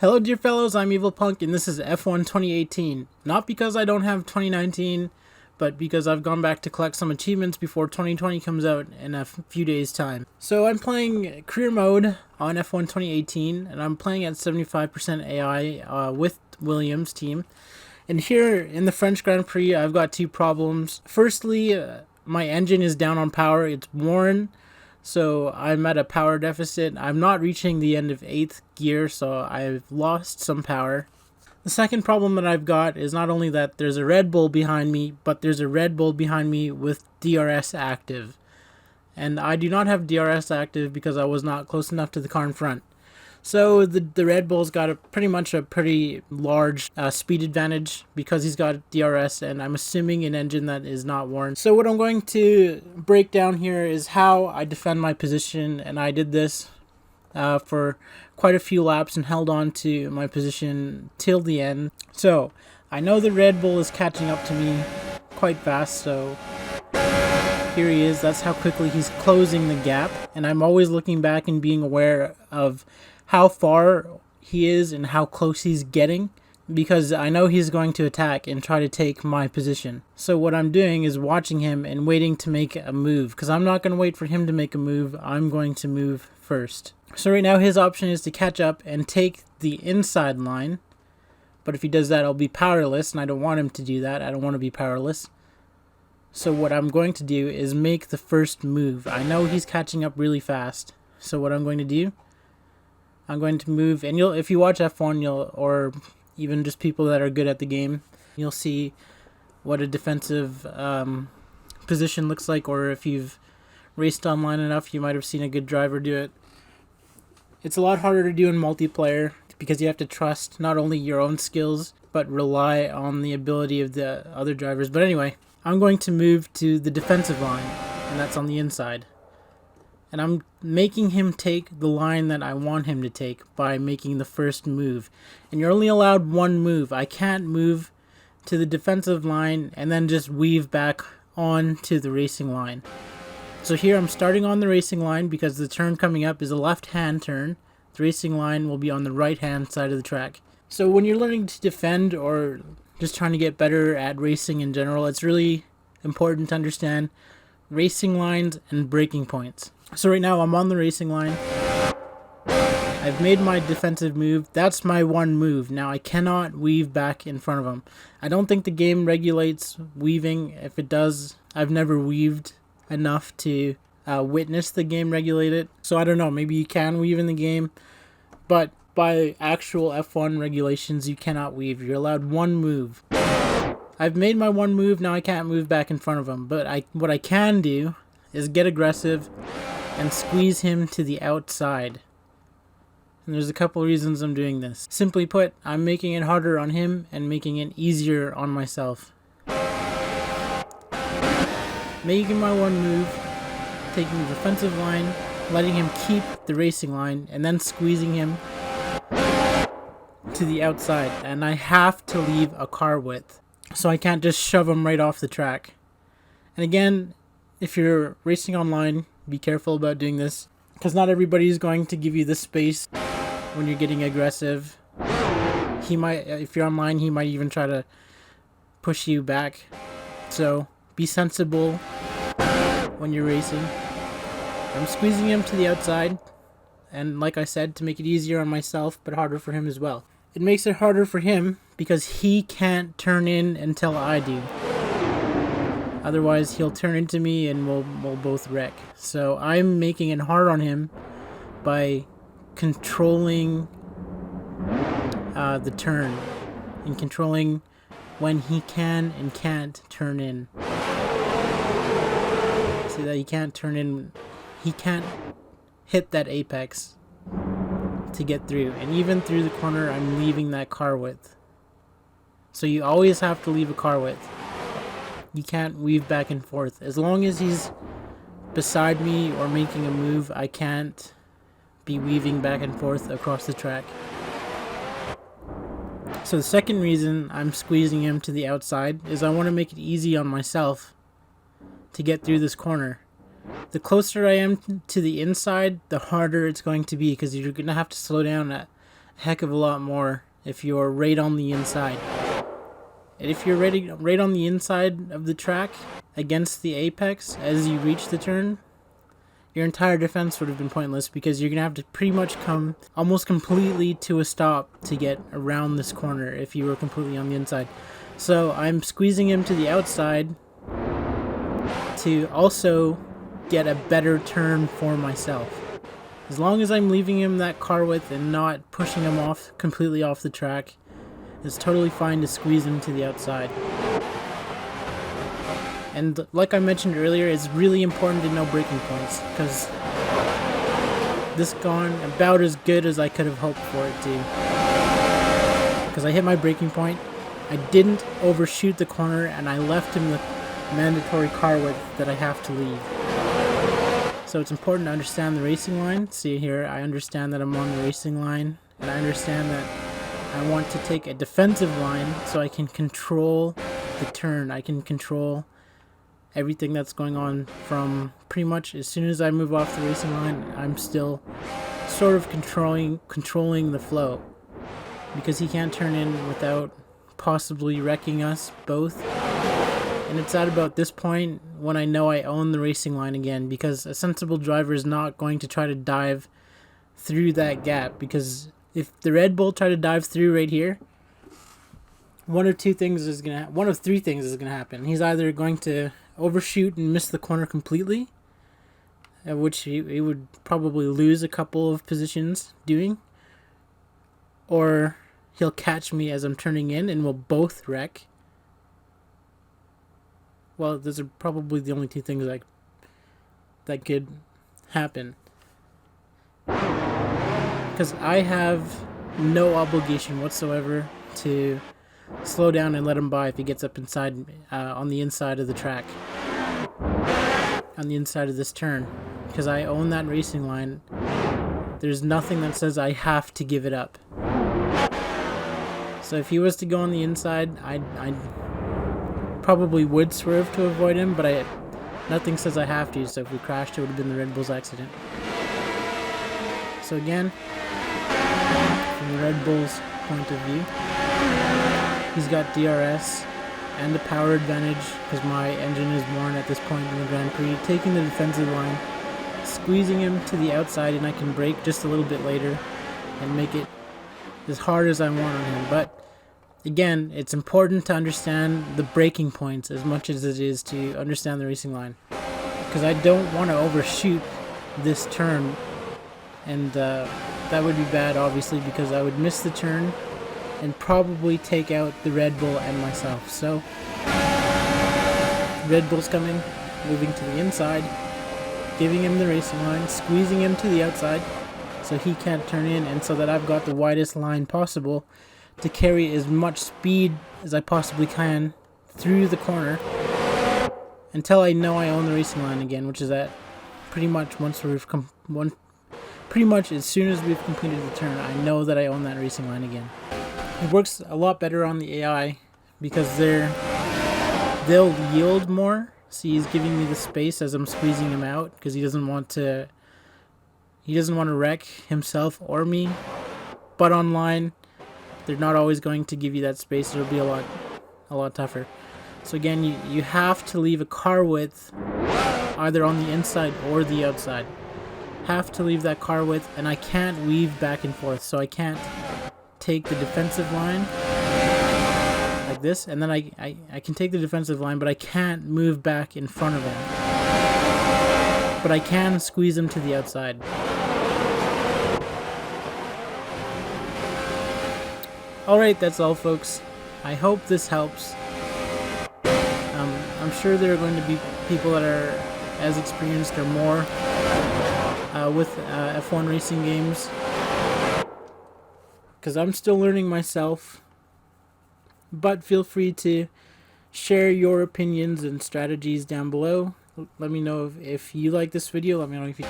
Hello dear fellows, I'm Evil Punk and this is F1 2018. Not because I don't have 2019, but because I've gone back to collect some achievements before 2020 comes out in a few days time. So I'm playing career mode on F1 2018 and I'm playing at 75% AI with Williams' team. And here in the French Grand Prix I've got two problems. Firstly, my engine is down on power, it's worn. So I'm at a power deficit. I'm not reaching the end of 8th gear, so I've lost some power. The second problem that I've got is not only that there's a Red Bull behind me, but there's a Red Bull behind me with DRS active. And I do not have DRS active because I was not close enough to the car in front. So the Red Bull's got pretty much a pretty large speed advantage because he's got DRS, and I'm assuming an engine that is not worn. So what I'm going to break down here is how I defend my position, and I did this for quite a few laps and held on to my position till the end. So I know the Red Bull is catching up to me quite fast, so here he is. That's how quickly he's closing the gap, and I'm always looking back and being aware of how far he is and how close he's getting, because I know he's going to attack and try to take my position. So what I'm doing is watching him and waiting to make a move, because I'm not going to wait for him to make a move. I'm going to move first. So right now his option is to catch up and take the inside line, but if he does that I'll be powerless, and I don't want him to do that. I don't want to be powerless. So what I'm going to do is make the first move. I know he's catching up really fast, so what I'm going to do, I'm going to move, and if you watch F1, or even just people that are good at the game, you'll see what a defensive position looks like, or if you've raced online enough, you might have seen a good driver do it. It's a lot harder to do in multiplayer because you have to trust not only your own skills, but rely on the ability of the other drivers. But anyway, I'm going to move to the defensive line, and that's on the inside. And I'm making him take the line that I want him to take by making the first move. And you're only allowed one move. I can't move to the defensive line and then just weave back on to the racing line. So here I'm starting on the racing line because the turn coming up is a left-hand turn. The racing line will be on the right-hand side of the track. So when you're learning to defend or just trying to get better at racing in general, it's really important to understand racing lines and braking points. So right now I'm on the racing line. I've made my defensive move. That's my one move. Now I cannot weave back in front of him. I don't think the game regulates weaving. If it does, I've never weaved enough to witness the game regulate it. So I don't know, maybe you can weave in the game, but by actual F1 regulations, you cannot weave. You're allowed one move. I've made my one move. Now I can't move back in front of him, but what I can do is get aggressive and squeeze him to the outside. And there's a couple reasons I'm doing this. Simply put, I'm making it harder on him and making it easier on myself. Making my one move, taking the defensive line, letting him keep the racing line, and then squeezing him to the outside. And I have to leave a car width, so I can't just shove him right off the track. And again, if you're racing online, be careful about doing this, because not everybody is going to give you the space when you're getting aggressive. He might, if you're online, he might even try to push you back. So be sensible when you're racing. I'm squeezing him to the outside, and like I said, to make it easier on myself, but harder for him as well. It makes it harder for him because he can't turn in until I do. Otherwise, he'll turn into me and we'll both wreck. So I'm making it hard on him by controlling the turn and controlling when he can and can't turn in. See that he can't turn in, he can't hit that apex to get through. And even through the corner, I'm leaving that car width. So you always have to leave a car width. You can't weave back and forth. As long as he's beside me or making a move, I can't be weaving back and forth across the track. So the second reason I'm squeezing him to the outside is I want to make it easy on myself to get through this corner. The closer I am to the inside, the harder it's going to be, because you're going to have to slow down a heck of a lot more if you're right on the inside. And if you're right on the inside of the track against the apex as you reach the turn, your entire defense would have been pointless, because you're going to have to pretty much come almost completely to a stop to get around this corner if you were completely on the inside. So I'm squeezing him to the outside to also get a better turn for myself. As long as I'm leaving him that car width and not pushing him off completely off the track, it's totally fine to squeeze him to the outside. And like I mentioned earlier, it's really important to know braking points, because this gone about as good as I could have hoped for it to. Because I hit my braking point, I didn't overshoot the corner, and I left him the mandatory car width that I have to leave. So it's important to understand the racing line. See here, I understand that I'm on the racing line, and I understand that I want to take a defensive line so I can control the turn. I can control everything that's going on from pretty much as soon as I move off the racing line. I'm still sort of controlling the flow, because he can't turn in without possibly wrecking us both. And it's at about this point when I know I own the racing line again, because a sensible driver is not going to try to dive through that gap, because if the Red Bull try to dive through right here, one of three things is gonna happen. He's either going to overshoot and miss the corner completely, which he would probably lose a couple of positions doing, or he'll catch me as I'm turning in and we'll both wreck. Well, those are probably the only two things that could happen. Because I have no obligation whatsoever to slow down and let him by if he gets up inside, on the inside of the track, on the inside of this turn, because I own that racing line. There's nothing that says I have to give it up. So if he was to go on the inside, I probably would swerve to avoid him, but nothing says I have to. So if we crashed, it would have been the Red Bull's accident. So again, from the Red Bull's point of view, he's got DRS and a power advantage because my engine is worn at this point in the Grand Prix. Taking the defensive line, squeezing him to the outside, and I can brake just a little bit later and make it as hard as I want on him. But again, it's important to understand the braking points as much as it is to understand the racing line, because I don't want to overshoot this turn, and that would be bad, obviously, because I would miss the turn and probably take out the Red Bull and myself. So Red Bull's coming, moving to the inside, giving him the racing line, squeezing him to the outside so he can't turn in, and so that I've got the widest line possible to carry as much speed as I possibly can through the corner until I know I own the racing line again, which is at pretty much pretty much as soon as we've completed the turn, I know that I own that racing line again. It works a lot better on the AI because they'll yield more. See, he's giving me the space as I'm squeezing him out because he doesn't want to wreck himself or me. But online, they're not always going to give you that space. It'll be a lot tougher. So again, you have to leave a car width either on the inside or the outside. Have to leave that car width, and I can't weave back and forth, so I can't take the defensive line like this, and then I can take the defensive line, but I can't move back in front of him. But I can squeeze him to the outside. Alright, that's all, folks. I hope this helps. I'm sure there are going to be people that are as experienced or more with F1 racing games, because I'm still learning myself. But feel free to share your opinions and strategies down below. Let me know if you like this video. Let me know if you